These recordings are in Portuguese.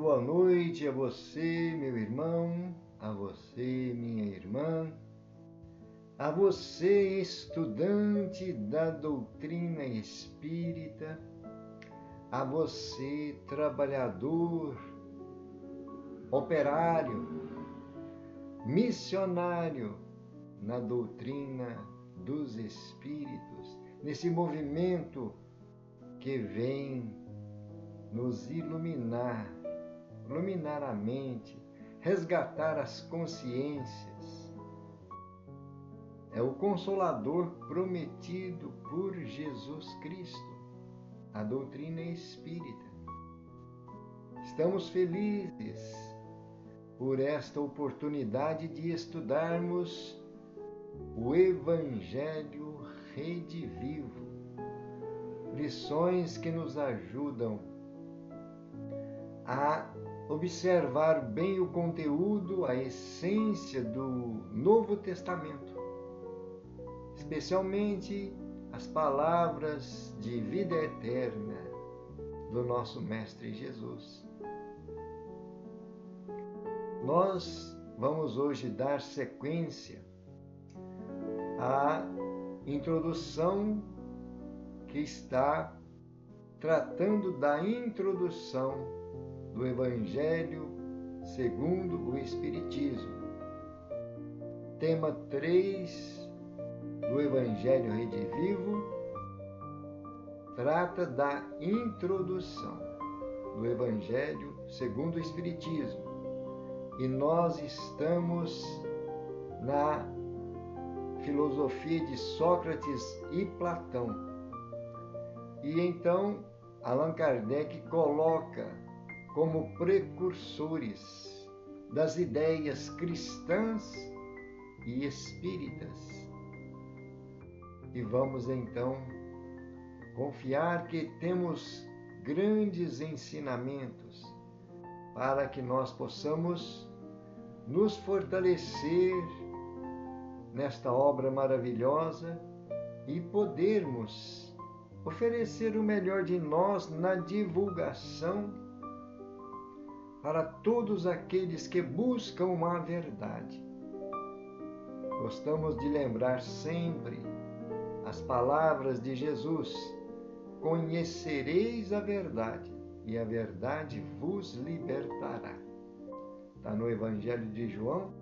boa noite a você, meu irmão, a você, minha irmã, a você, estudante da doutrina espírita, a você, trabalhador, operário, missionário na doutrina dos espíritos, nesse movimento que vem nos iluminar a mente, resgatar as consciências. É o Consolador prometido por Jesus Cristo, a doutrina espírita. Estamos felizes por esta oportunidade de estudarmos o Evangelho Redivivo, lições que nos ajudam a observar bem o conteúdo, a essência do Novo Testamento, especialmente as palavras de vida eterna do nosso Mestre Jesus. Nós vamos hoje dar sequência à introdução que está tratando da introdução do Evangelho segundo o Espiritismo. Tema 3 do Evangelho Redivivo trata da introdução do Evangelho segundo o Espiritismo. E nós estamos na filosofia de Sócrates e Platão. E então Allan Kardec coloca como precursores das ideias cristãs e espíritas. E vamos então confiar que temos grandes ensinamentos para que nós possamos nos fortalecer nesta obra maravilhosa e podermos oferecer o melhor de nós na divulgação para todos aqueles que buscam a verdade. Gostamos de lembrar sempre as palavras de Jesus: conhecereis a verdade, e a verdade vos libertará. Está no Evangelho de João.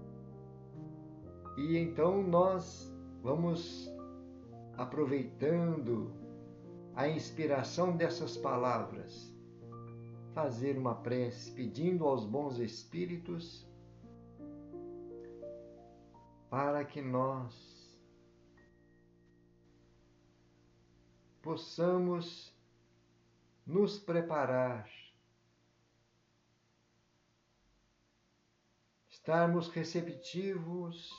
E então nós vamos, aproveitando a inspiração dessas palavras, fazer uma prece pedindo aos bons espíritos para que nós possamos nos preparar, estarmos receptivos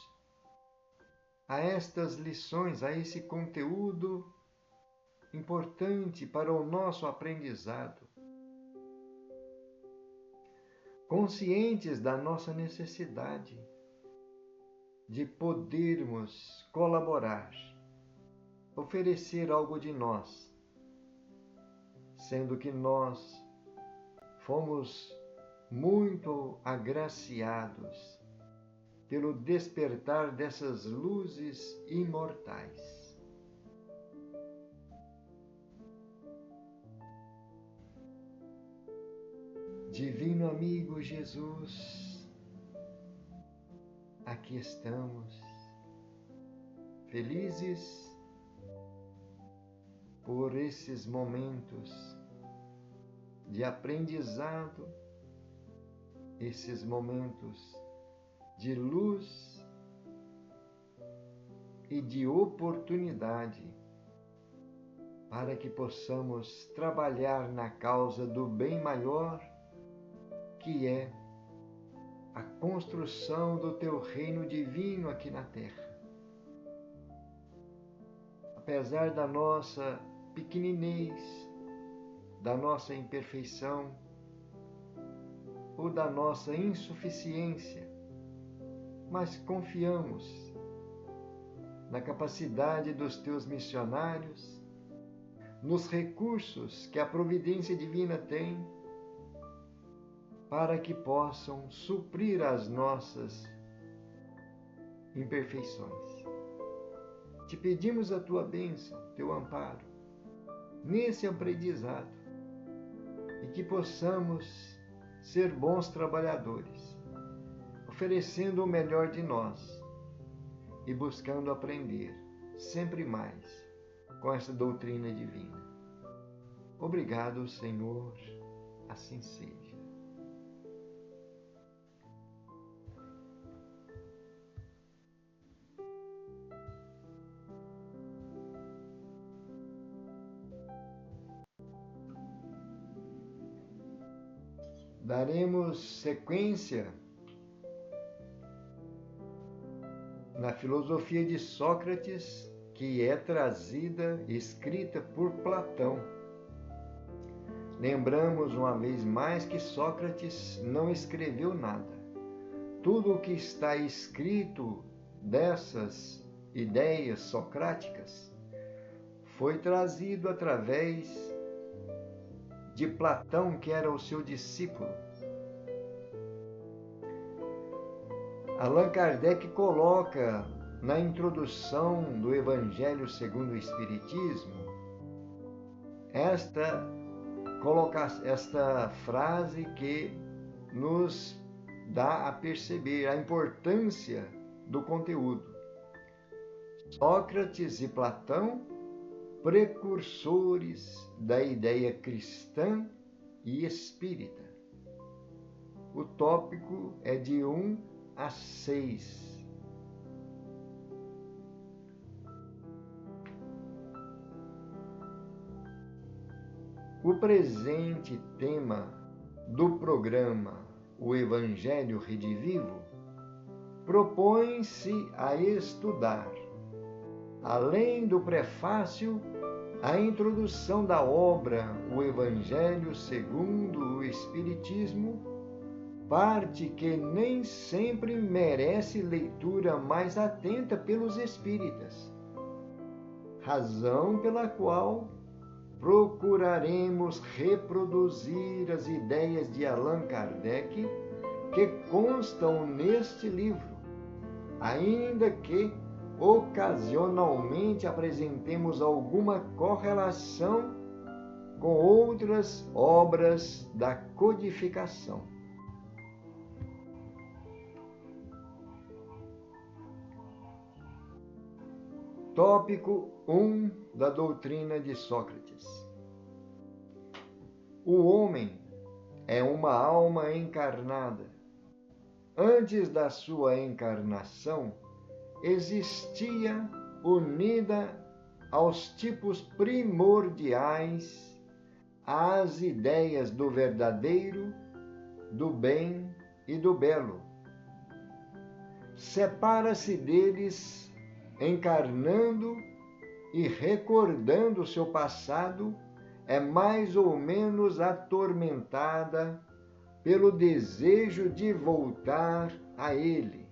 a estas lições, a esse conteúdo importante para o nosso aprendizado, conscientes da nossa necessidade de podermos colaborar, oferecer algo de nós, sendo que nós fomos muito agraciados pelo despertar dessas luzes imortais. Divino amigo Jesus, aqui estamos, felizes por esses momentos de aprendizado, esses momentos de luz e de oportunidade para que possamos trabalhar na causa do bem maior, que é a construção do teu reino divino aqui na Terra. Apesar da nossa pequeninez, da nossa imperfeição ou da nossa insuficiência, mas confiamos na capacidade dos teus missionários, nos recursos que a providência divina tem para que possam suprir as nossas imperfeições. Te pedimos a tua bênção, teu amparo, nesse aprendizado, e que possamos ser bons trabalhadores, oferecendo o melhor de nós e buscando aprender sempre mais com essa doutrina divina. Obrigado, Senhor, assim seja. Daremos sequência na filosofia de Sócrates, que é trazida, escrita por Platão. Lembramos uma vez mais que Sócrates não escreveu nada. Tudo o que está escrito dessas ideias socráticas foi trazido através de Platão, que era o seu discípulo. Allan Kardec coloca na introdução do Evangelho segundo o Espiritismo esta frase que nos dá a perceber a importância do conteúdo. Sócrates e Platão, precursores da ideia cristã e espírita. O tópico é de 1 a 6. O presente tema do programa O Evangelho Redivivo propõe-se a estudar, além do prefácio, a introdução da obra O Evangelho segundo o Espiritismo, parte que nem sempre merece leitura mais atenta pelos espíritas, razão pela qual procuraremos reproduzir as ideias de Allan Kardec que constam neste livro, ainda que ocasionalmente apresentemos alguma correlação com outras obras da codificação. Tópico 1 da doutrina de Sócrates. O homem é uma alma encarnada. Antes da sua encarnação, existia unida aos tipos primordiais às ideias do verdadeiro, do bem e do belo. Separa-se deles encarnando e recordando seu passado, é mais ou menos atormentada pelo desejo de voltar a ele.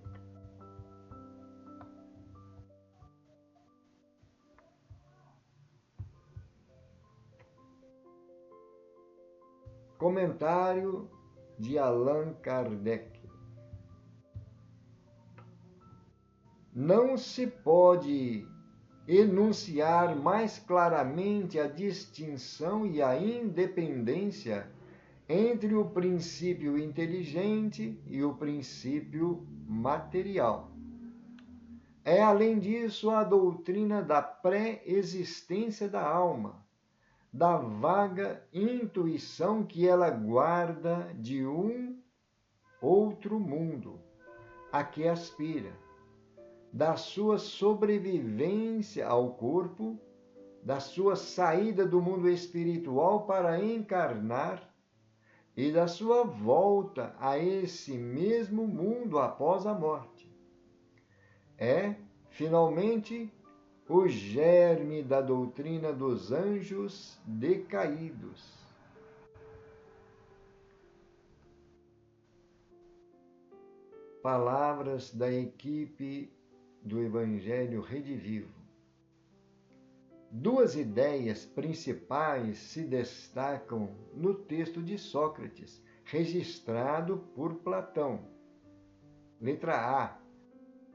Comentário de Allan Kardec. Não se pode enunciar mais claramente a distinção e a independência entre o princípio inteligente e o princípio material. É, além disso, a doutrina da pré-existência da alma, da vaga intuição que ela guarda de um outro mundo a que aspira, da sua sobrevivência ao corpo, da sua saída do mundo espiritual para encarnar e da sua volta a esse mesmo mundo após a morte. É, finalmente, o germe da doutrina dos anjos decaídos. Palavras da equipe do Evangelho Redivivo. Duas ideias principais se destacam no texto de Sócrates, registrado por Platão. Letra A.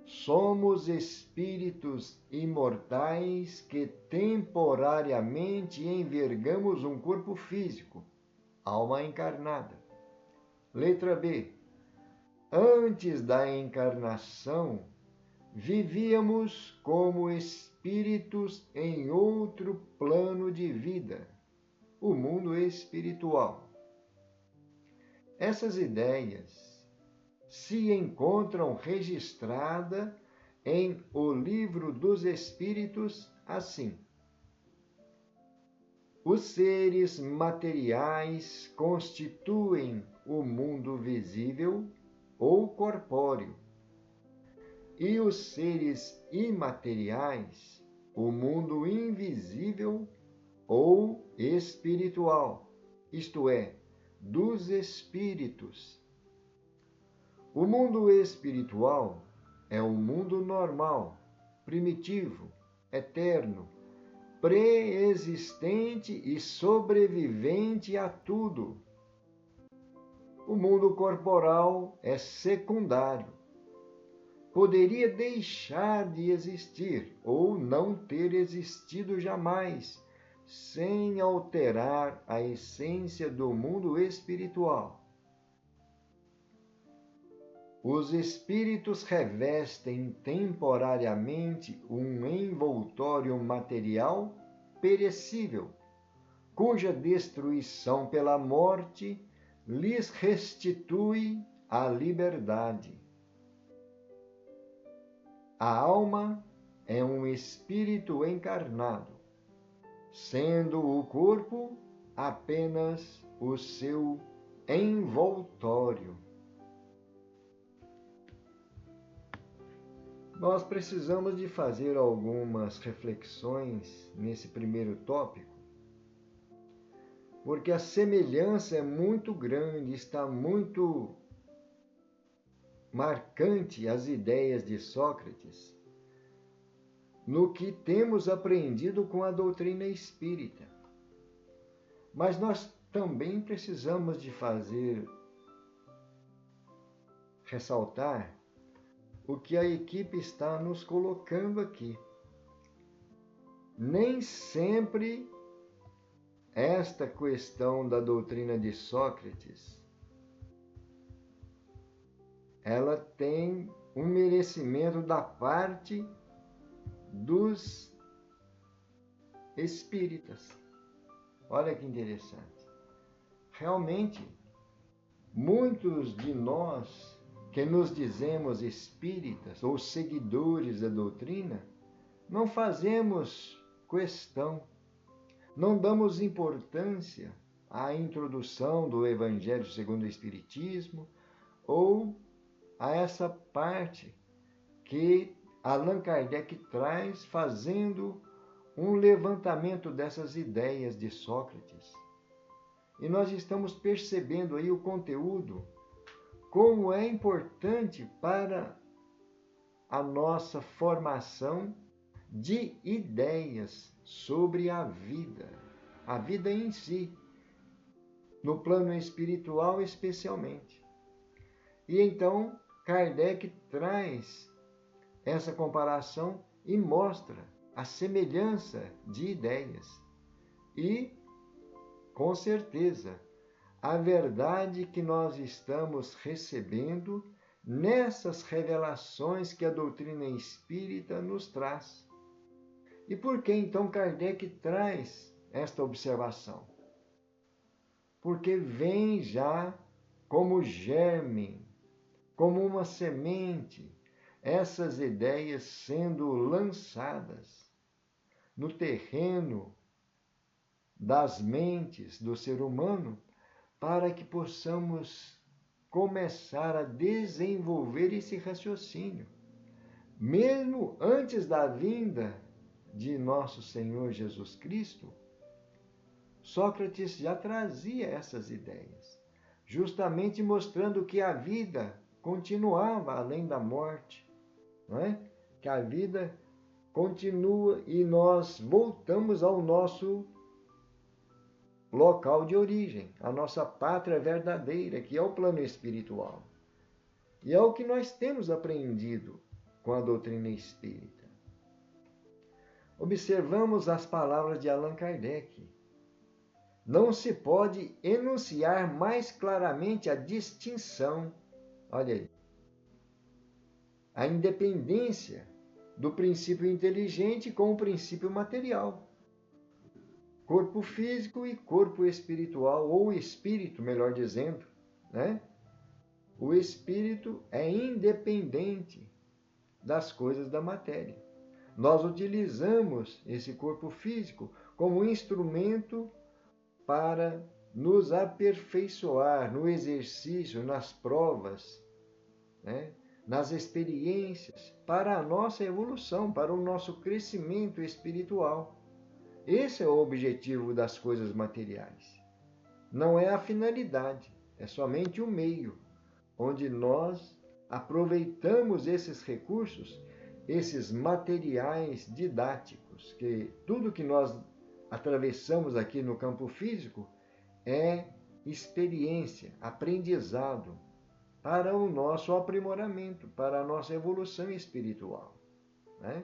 Somos espíritos imortais que temporariamente envergamos um corpo físico, alma encarnada. Letra B. Antes da encarnação, vivíamos como espíritos em outro plano de vida, o mundo espiritual. Essas ideias se encontram registradas em O Livro dos Espíritos assim: os seres materiais constituem o mundo visível ou corpóreo, e os seres imateriais, o mundo invisível ou espiritual, isto é, dos espíritos. O mundo espiritual é o mundo normal, primitivo, eterno, pré-existente e sobrevivente a tudo. O mundo corporal é secundário. Poderia deixar de existir ou não ter existido jamais, sem alterar a essência do mundo espiritual. Os espíritos revestem temporariamente um envoltório material perecível, cuja destruição pela morte lhes restitui a liberdade. A alma é um espírito encarnado, sendo o corpo apenas o seu envoltório. Nós precisamos de fazer algumas reflexões nesse primeiro tópico, porque a semelhança é muito grande, está muito marcante as ideias de Sócrates no que temos aprendido com a doutrina espírita. Mas nós também precisamos de ressaltar o que a equipe está nos colocando aqui. Nem sempre esta questão da doutrina de Sócrates ela tem um merecimento da parte dos espíritas. Olha que interessante. Realmente, muitos de nós que nos dizemos espíritas ou seguidores da doutrina, não fazemos questão, não damos importância à introdução do Evangelho segundo o Espiritismo ou a essa parte que Allan Kardec traz fazendo um levantamento dessas ideias de Sócrates. E nós estamos percebendo aí o conteúdo, como é importante para a nossa formação de ideias sobre a vida em si, no plano espiritual especialmente. E então Kardec traz essa comparação e mostra a semelhança de ideias. E, com certeza, a verdade que nós estamos recebendo nessas revelações que a doutrina espírita nos traz. E por que então Kardec traz esta observação? Porque vem já como germe, como uma semente, essas ideias sendo lançadas no terreno das mentes do ser humano, para que possamos começar a desenvolver esse raciocínio. Mesmo antes da vinda de nosso Senhor Jesus Cristo, Sócrates já trazia essas ideias, justamente mostrando que a vida continuava além da morte, não é? Que a vida continua e nós voltamos ao nosso local de origem, a nossa pátria verdadeira, que é o plano espiritual. E é o que nós temos aprendido com a doutrina espírita. Observamos as palavras de Allan Kardec. Não se pode enunciar mais claramente a distinção, olha aí, a independência do princípio inteligente com o princípio material. Corpo físico e corpo espiritual, ou espírito, melhor dizendo, né? O espírito é independente das coisas da matéria. Nós utilizamos esse corpo físico como instrumento para nos aperfeiçoar no exercício, nas provas, né? Nas experiências, para a nossa evolução, para o nosso crescimento espiritual. Esse é o objetivo das coisas materiais. Não é a finalidade, é somente o meio, onde nós aproveitamos esses recursos, esses materiais didáticos, que tudo que nós atravessamos aqui no campo físico é experiência, aprendizado, para o nosso aprimoramento, para a nossa evolução espiritual, né?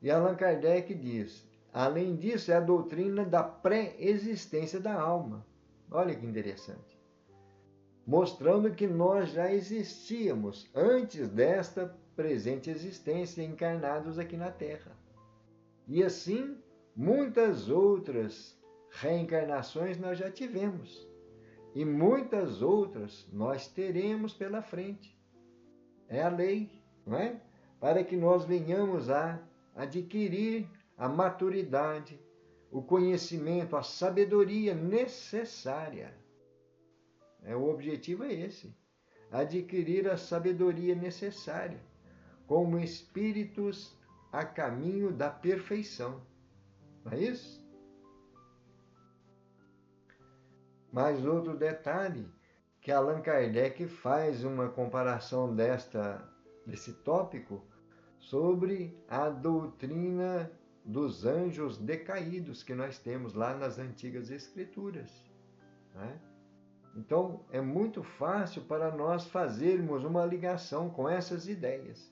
E Allan Kardec diz, além disso, é a doutrina da pré-existência da alma. Olha que interessante. Mostrando que nós já existíamos antes desta presente existência, encarnados aqui na Terra. E assim, muitas outras reencarnações nós já tivemos. E muitas outras nós teremos pela frente. É a lei, não é? Para que nós venhamos a adquirir a maturidade, o conhecimento, a sabedoria necessária. O objetivo é esse, adquirir a sabedoria necessária, como espíritos a caminho da perfeição. Não é isso? Mais outro detalhe, que Allan Kardec faz uma comparação desse tópico sobre a doutrina dos anjos decaídos que nós temos lá nas antigas escrituras, né? Então, é muito fácil para nós fazermos uma ligação com essas ideias.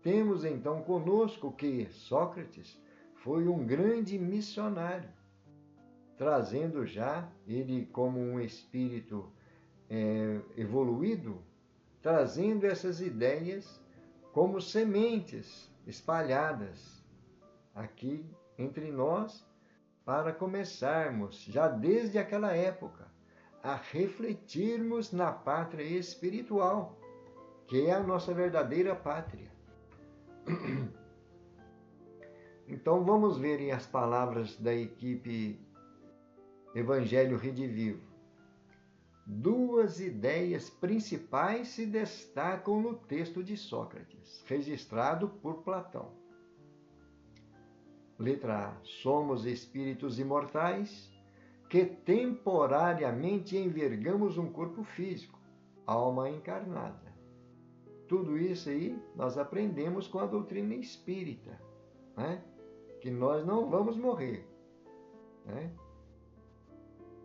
Temos então conosco que Sócrates foi um grande missionário, trazendo já, ele como um espírito evoluído, trazendo essas ideias como sementes espalhadas aqui entre nós, para começarmos, já desde aquela época, a refletirmos na pátria espiritual, que é a nossa verdadeira pátria. Então vamos ver as palavras da equipe Evangelho Redivivo. Duas ideias principais se destacam no texto de Sócrates, registrado por Platão. Letra A. Somos espíritos imortais que temporariamente envergamos um corpo físico, alma encarnada. Tudo isso aí nós aprendemos com a doutrina espírita, né? Que nós não vamos morrer, né?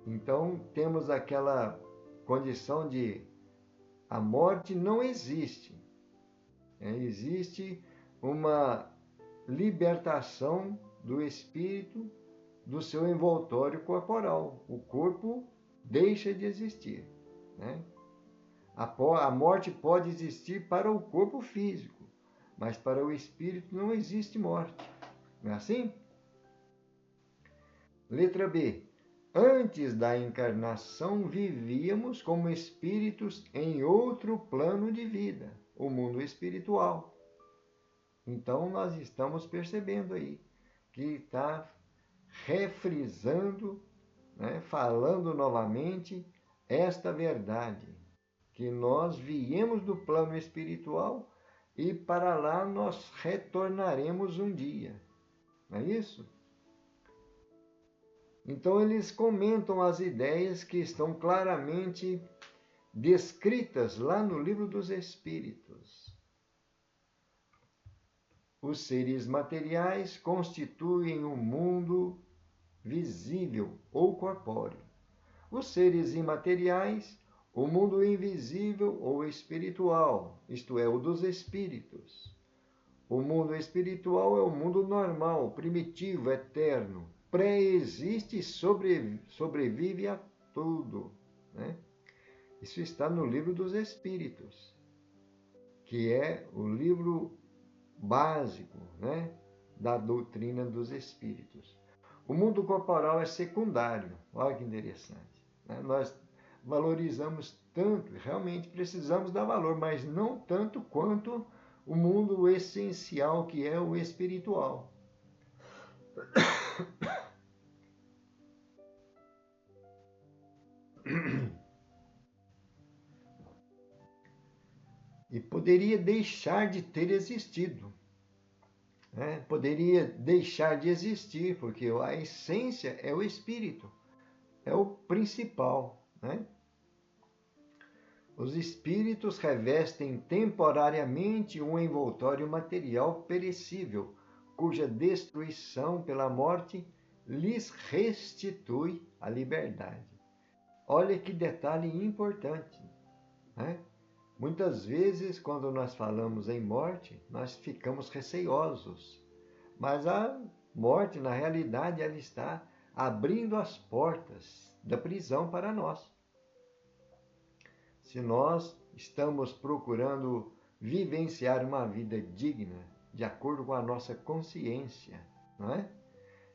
Então temos aquela condição de a morte não existe. Existe uma libertação do espírito do seu envoltório corporal. O corpo deixa de existir, né? A morte pode existir para o corpo físico, mas para o espírito não existe morte. Não é assim? Letra B. Antes da encarnação, vivíamos como espíritos em outro plano de vida, o mundo espiritual. Então, nós estamos percebendo aí que está refrisando, né, falando novamente esta verdade, que nós viemos do plano espiritual e para lá nós retornaremos um dia. Não é isso? Então, eles comentam as ideias que estão claramente descritas lá no Livro dos Espíritos. Os seres materiais constituem um mundo visível ou corpóreo. Os seres imateriais, o mundo invisível ou espiritual, isto é, o dos espíritos. O mundo espiritual é o mundo normal, primitivo, eterno, pré-existe e sobrevive a tudo, né? Isso está no Livro dos Espíritos, que é o livro básico, né, da doutrina dos espíritos. O mundo corporal é secundário, olha que interessante, né? Nós valorizamos tanto, realmente precisamos dar valor, mas não tanto quanto o mundo essencial que é o espiritual. E poderia deixar de ter existido, né? Poderia deixar de existir, porque a essência é o espírito, é o principal, né? Os espíritos revestem temporariamente um envoltório material perecível, cuja destruição pela morte lhes restitui a liberdade. Olha que detalhe importante, né? Muitas vezes, quando nós falamos em morte, nós ficamos receiosos. Mas a morte, na realidade, ela está abrindo as portas da prisão para nós. Se nós estamos procurando vivenciar uma vida digna, de acordo com a nossa consciência, não é?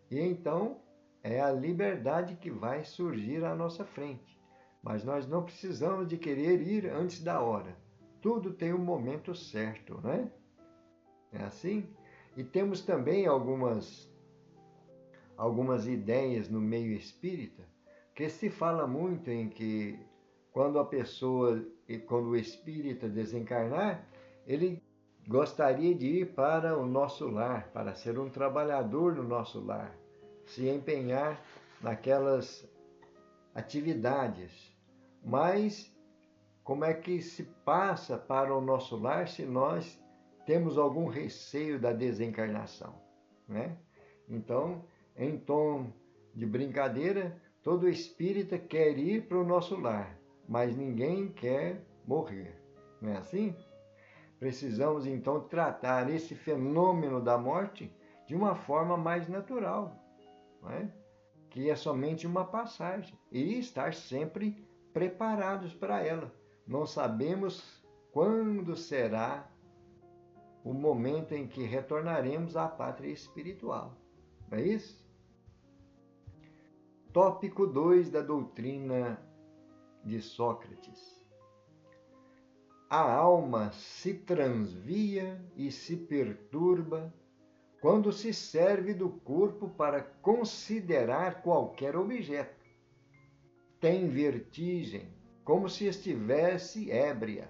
E então é a liberdade que vai surgir à nossa frente. Mas nós não precisamos de querer ir antes da hora. Tudo tem um momento certo, né? É assim? E temos também algumas ideias no meio espírita que se fala muito em que quando o espírita desencarnar, ele gostaria de ir para o nosso lar, para ser um trabalhador no nosso lar, se empenhar naquelas atividades. Mas como é que se passa para o nosso lar se nós temos algum receio da desencarnação, né? Então, em tom de brincadeira, todo espírita quer ir para o nosso lar, mas ninguém quer morrer, não é assim? Precisamos então tratar esse fenômeno da morte de uma forma mais natural, não é? Que é somente uma passagem, e estar sempre preparados para ela. Não sabemos quando será o momento em que retornaremos à pátria espiritual. Não é isso? Tópico 2 da doutrina de Sócrates. A alma se transvia e se perturba quando se serve do corpo para considerar qualquer objeto. Tem vertigem, como se estivesse ébria,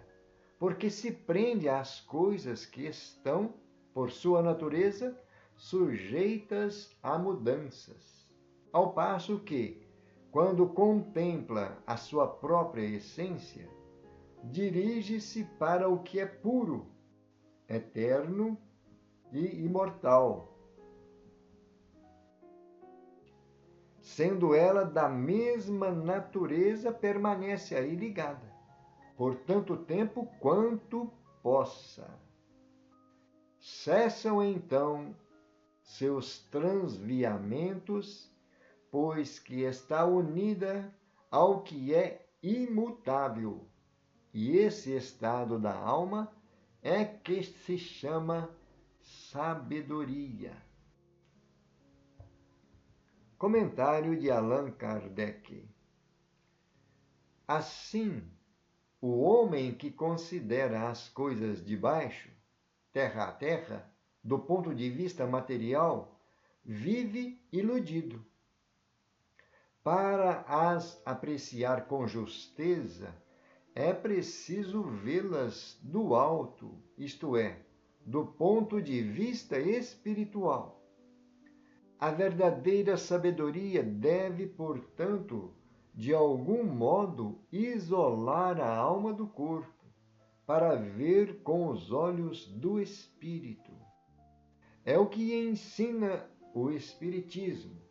porque se prende às coisas que estão, por sua natureza, sujeitas a mudanças. Ao passo que, quando contempla a sua própria essência, dirige-se para o que é puro, eterno e imortal, sendo ela da mesma natureza, permanece aí ligada, por tanto tempo quanto possa. Cessam então seus transviamentos, pois que está unida ao que é imutável, e esse estado da alma é que se chama sabedoria. Comentário de Allan Kardec. Assim, o homem que considera as coisas de baixo, terra a terra, do ponto de vista material, vive iludido. Para as apreciar com justeza, é preciso vê-las do alto, isto é, do ponto de vista espiritual. A verdadeira sabedoria deve, portanto, de algum modo isolar a alma do corpo, para ver com os olhos do espírito. É o que ensina o Espiritismo.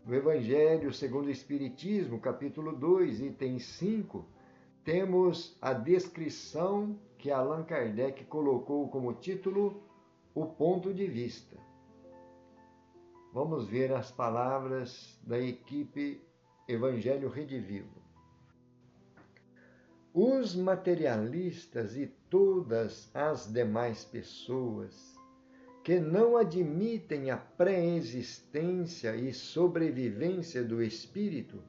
No Evangelho segundo o Espiritismo, capítulo 2, item 5, temos a descrição que Allan Kardec colocou como título O Ponto de Vista. Vamos ver as palavras da equipe Evangelho Redivivo. Os materialistas e todas as demais pessoas que não admitem a pré-existência e sobrevivência do espírito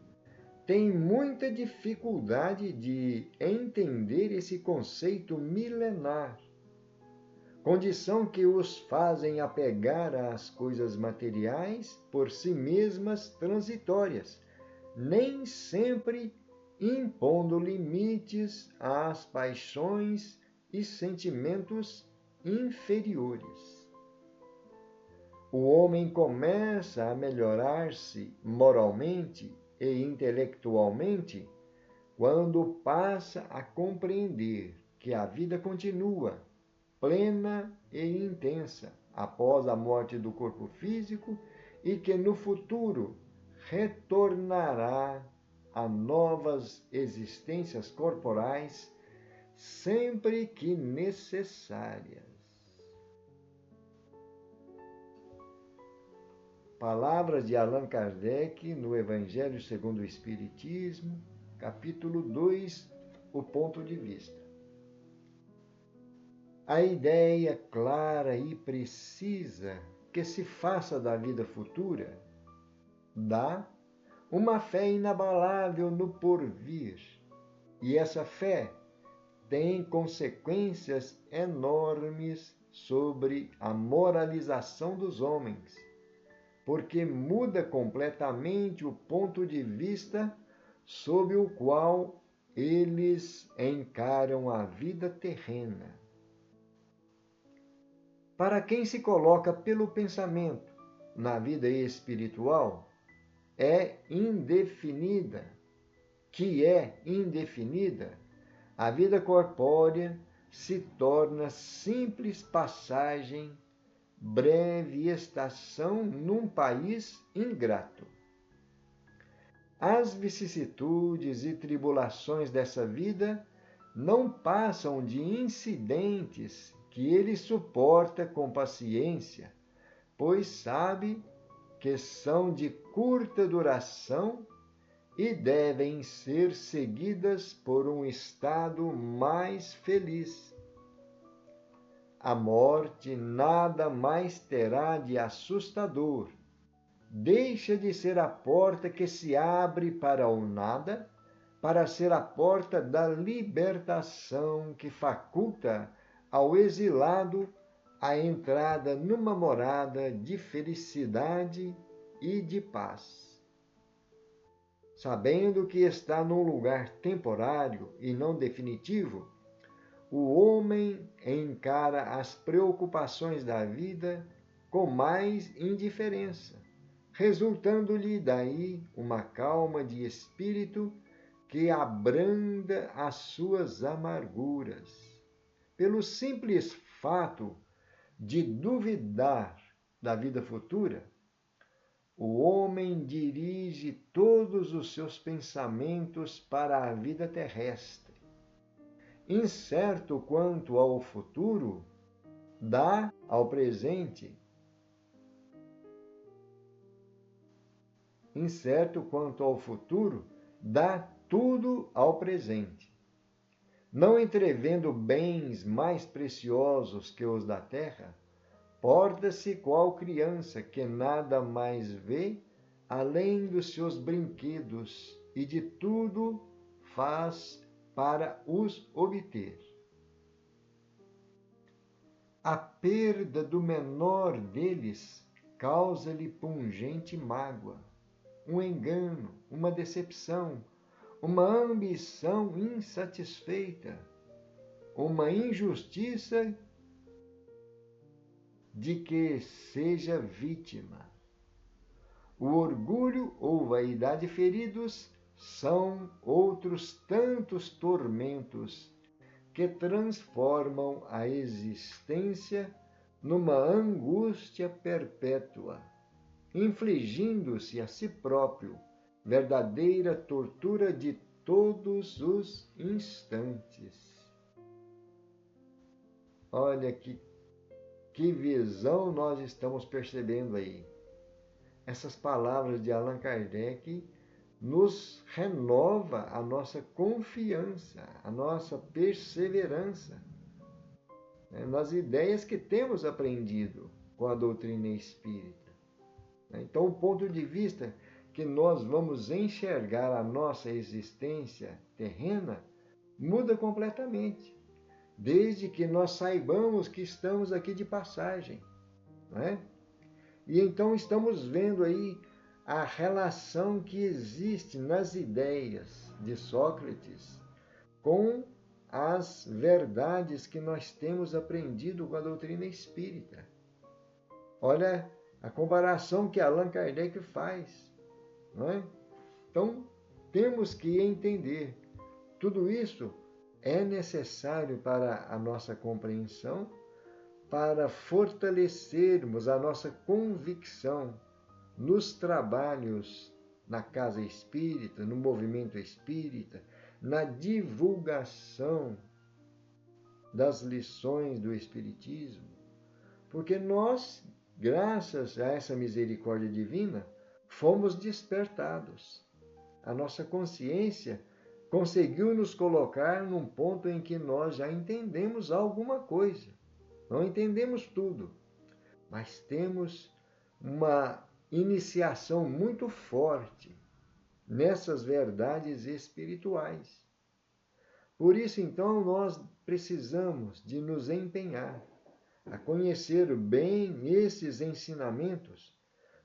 têm muita dificuldade de entender esse conceito milenar, condição que os fazem apegar às coisas materiais por si mesmas transitórias, nem sempre impondo limites às paixões e sentimentos inferiores. O homem começa a melhorar-se moralmente e intelectualmente quando passa a compreender que a vida continua plena e intensa após a morte do corpo físico e que no futuro retornará a novas existências corporais sempre que necessárias. Palavras de Allan Kardec no Evangelho segundo o Espiritismo, capítulo 2, O Ponto de Vista. A ideia clara e precisa que se faça da vida futura dá uma fé inabalável no porvir, e essa fé tem consequências enormes sobre a moralização dos homens, porque muda completamente o ponto de vista sob o qual eles encaram a vida terrena. Para quem se coloca pelo pensamento na vida espiritual, que é indefinida, a vida corpórea se torna simples passagem, breve estação num país ingrato. As vicissitudes e tribulações dessa vida não passam de incidentes que ele suporta com paciência, pois sabe que são de curta duração e devem ser seguidas por um estado mais feliz. A morte nada mais terá de assustador. Deixa de ser a porta que se abre para o nada, para ser a porta da libertação que faculta ao exilado a entrada numa morada de felicidade e de paz. Sabendo que está num lugar temporário e não definitivo, o homem encara as preocupações da vida com mais indiferença, resultando-lhe daí uma calma de espírito que abranda as suas amarguras. Pelo simples fato de duvidar da vida futura, o homem dirige todos os seus pensamentos para a vida terrestre. Incerto quanto ao futuro, dá ao presente. Incerto quanto ao futuro, dá tudo ao presente. Não entrevendo bens mais preciosos que os da terra, porta-se qual criança que nada mais vê além dos seus brinquedos e de tudo faz para os obter. A perda do menor deles causa-lhe pungente mágoa, um engano, uma decepção, uma ambição insatisfeita, uma injustiça de que seja vítima. O orgulho ou vaidade feridos são outros tantos tormentos que transformam a existência numa angústia perpétua. infligindo-se a si próprio verdadeira tortura de todos os instantes. Olha que visão nós estamos percebendo aí. Essas palavras de Allan Kardec nos renova a nossa confiança, a nossa perseverança, né, nas ideias que temos aprendido com a doutrina espírita. Então, o ponto de vista que nós vamos enxergar a nossa existência terrena muda completamente, desde que nós saibamos que estamos aqui de passagem, não é? E então estamos vendo aí a relação que existe nas ideias de Sócrates com as verdades que nós temos aprendido com a doutrina espírita. Olha a comparação que Allan Kardec faz, não é? Então, temos que entender. Tudo isso é necessário para a nossa compreensão, para fortalecermos a nossa convicção nos trabalhos na casa espírita, no movimento espírita, na divulgação das lições do espiritismo. Porque nós, graças a essa misericórdia divina, fomos despertados. A nossa consciência conseguiu nos colocar num ponto em que nós já entendemos alguma coisa. Não entendemos tudo, mas temos uma iniciação muito forte nessas verdades espirituais. Por isso, então, nós precisamos de nos empenhar a conhecer bem esses ensinamentos,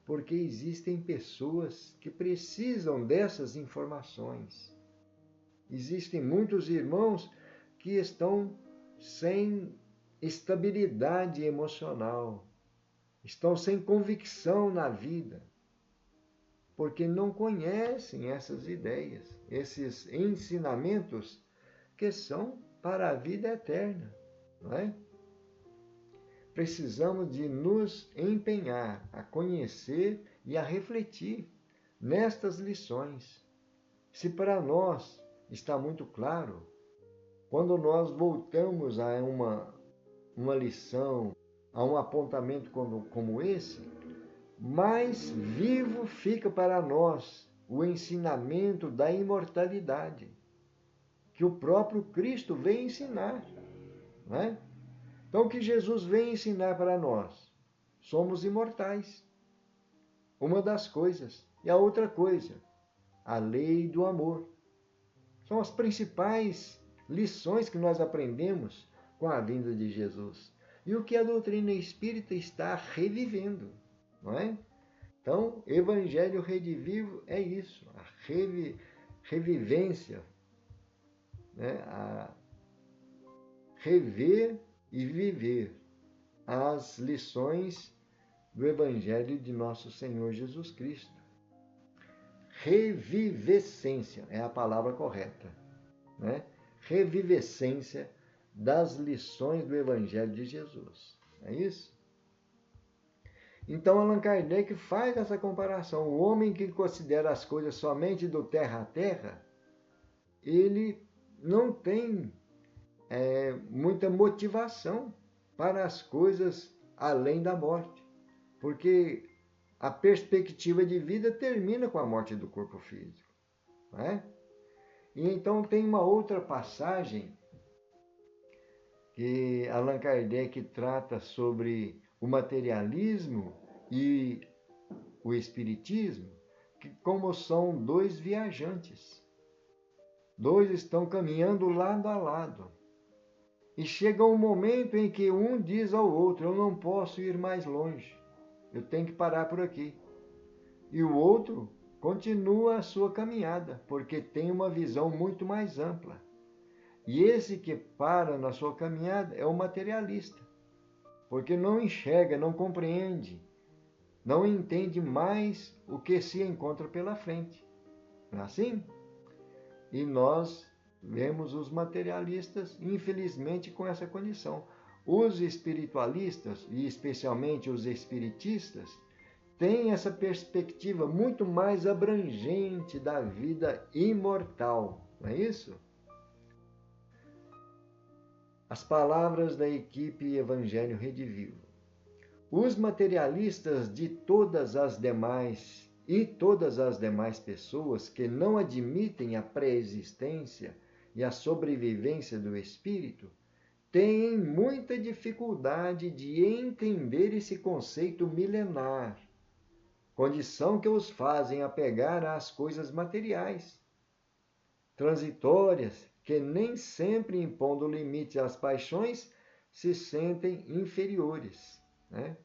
porque existem pessoas que precisam dessas informações. Existem muitos irmãos que estão sem estabilidade emocional, estão sem convicção na vida, porque não conhecem essas ideias, esses ensinamentos que são para a vida eterna, não é? Precisamos de nos empenhar a conhecer e a refletir nestas lições. Se para nós está muito claro, quando nós voltamos a uma lição, a um apontamento como esse, mais vivo fica para nós o ensinamento da imortalidade, que o próprio Cristo vem ensinar, não é? Então, o que Jesus vem ensinar para nós? Somos imortais. Uma das coisas. E a outra coisa, a lei do amor. São as principais lições que nós aprendemos com a vinda de Jesus. E o que a doutrina espírita está revivendo, não é? Então, Evangelho Redivivo é isso, a revivência, né? A rever e viver as lições do Evangelho de nosso Senhor Jesus Cristo. Revivescência é a palavra correta, né? Revivescência das lições do Evangelho de Jesus. É isso? Então, Allan Kardec faz essa comparação. O homem que considera as coisas somente do terra a terra, ele não tem muita motivação para as coisas além da morte, porque a perspectiva de vida termina com a morte do corpo físico, não é? E então tem uma outra passagem que Allan Kardec trata sobre o materialismo e o espiritismo, que como são dois viajantes, dois estão caminhando lado a lado. E chega um momento em que um diz ao outro, eu não posso ir mais longe, eu tenho que parar por aqui. E o outro continua a sua caminhada, porque tem uma visão muito mais ampla. E esse que para na sua caminhada é o materialista, porque não enxerga, não compreende, não entende mais o que se encontra pela frente. Não é assim? E nós vemos os materialistas, infelizmente, com essa condição. Os espiritualistas, e especialmente os espiritistas, tem essa perspectiva muito mais abrangente da vida imortal, não é isso? As palavras da equipe Evangelho Redivivo. Os materialistas de todas as demais pessoas que não admitem a pré-existência e a sobrevivência do espírito têm muita dificuldade de entender esse conceito milenar, condição que os fazem apegar às coisas materiais, transitórias, que nem sempre, impondo limite às paixões, se sentem inferiores, né?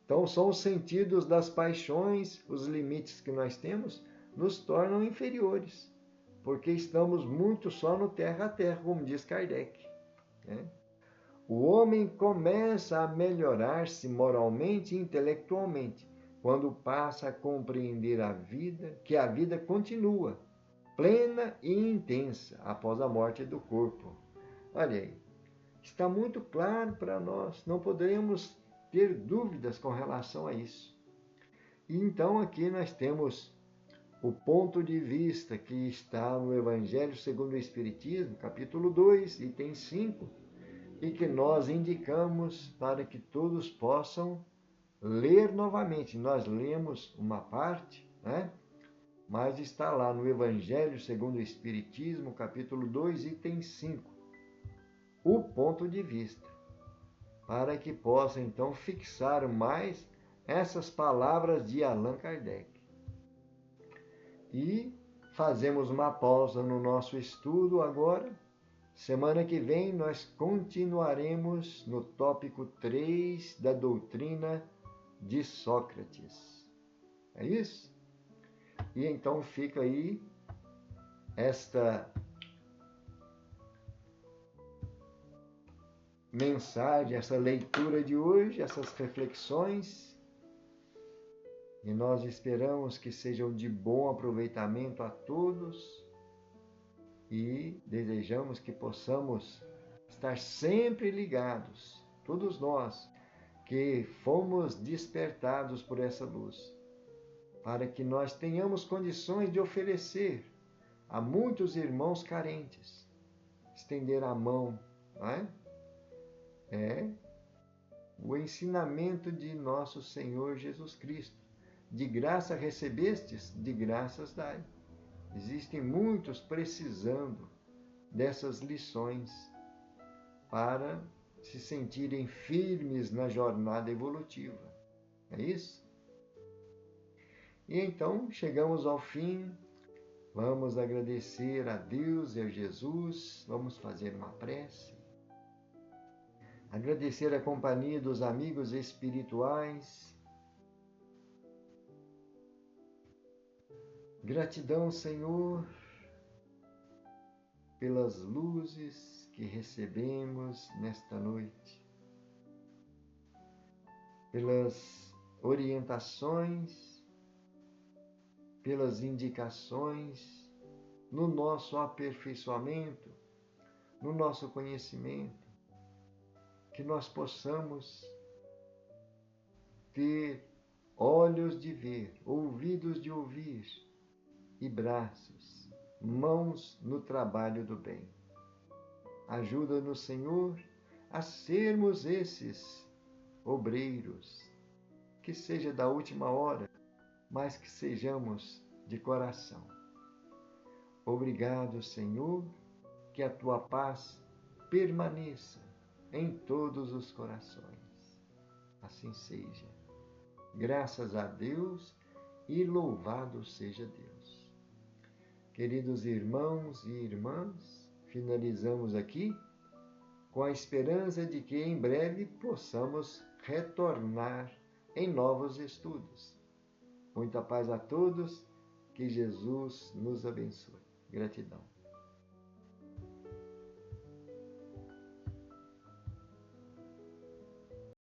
Então, são os sentidos das paixões, os limites que nós temos, nos tornam inferiores, porque estamos muito só no terra a terra, como diz Kardec, né? O homem começa a melhorar-se moralmente e intelectualmente quando passa a compreender que a vida continua, plena e intensa, após a morte do corpo. Olha aí, está muito claro para nós, não podemos ter dúvidas com relação a isso. E então aqui nós temos o ponto de vista que está no Evangelho segundo o Espiritismo, capítulo 2, item 5, e que nós indicamos para que todos possam ler novamente. Nós lemos uma parte, né? Mas está lá no Evangelho segundo o Espiritismo, capítulo 2, item 5, o ponto de vista, para que possa então fixar mais essas palavras de Allan Kardec. E fazemos uma pausa no nosso estudo agora. Semana que vem nós continuaremos no tópico 3 da doutrina de Sócrates. É isso? E então fica aí esta mensagem, essa leitura de hoje, essas reflexões, e nós esperamos que sejam de bom aproveitamento a todos e desejamos que possamos estar sempre ligados, todos nós que fomos despertados por essa luz, para que nós tenhamos condições de oferecer a muitos irmãos carentes, estender a mão, não é? É o ensinamento de nosso Senhor Jesus Cristo. De graça recebestes, de graças dai. Existem muitos precisando dessas lições para se sentirem firmes na jornada evolutiva. É isso? E então chegamos ao fim. Vamos agradecer a Deus e a Jesus. Vamos fazer uma prece. Agradecer a companhia dos amigos espirituais. Gratidão, Senhor, pelas luzes que recebemos nesta noite, pelas orientações, pelas indicações no nosso aperfeiçoamento, no nosso conhecimento, que nós possamos ter olhos de ver, ouvidos de ouvir e braços, mãos no trabalho do bem. Ajuda-nos, Senhor, a sermos esses obreiros, que seja da última hora, mas que sejamos de coração. Obrigado, Senhor, que a tua paz permaneça em todos os corações. Assim seja. Graças a Deus e louvado seja Deus. Queridos irmãos e irmãs, finalizamos aqui com a esperança de que em breve possamos retornar em novos estudos. Muita paz a todos, que Jesus nos abençoe. Gratidão.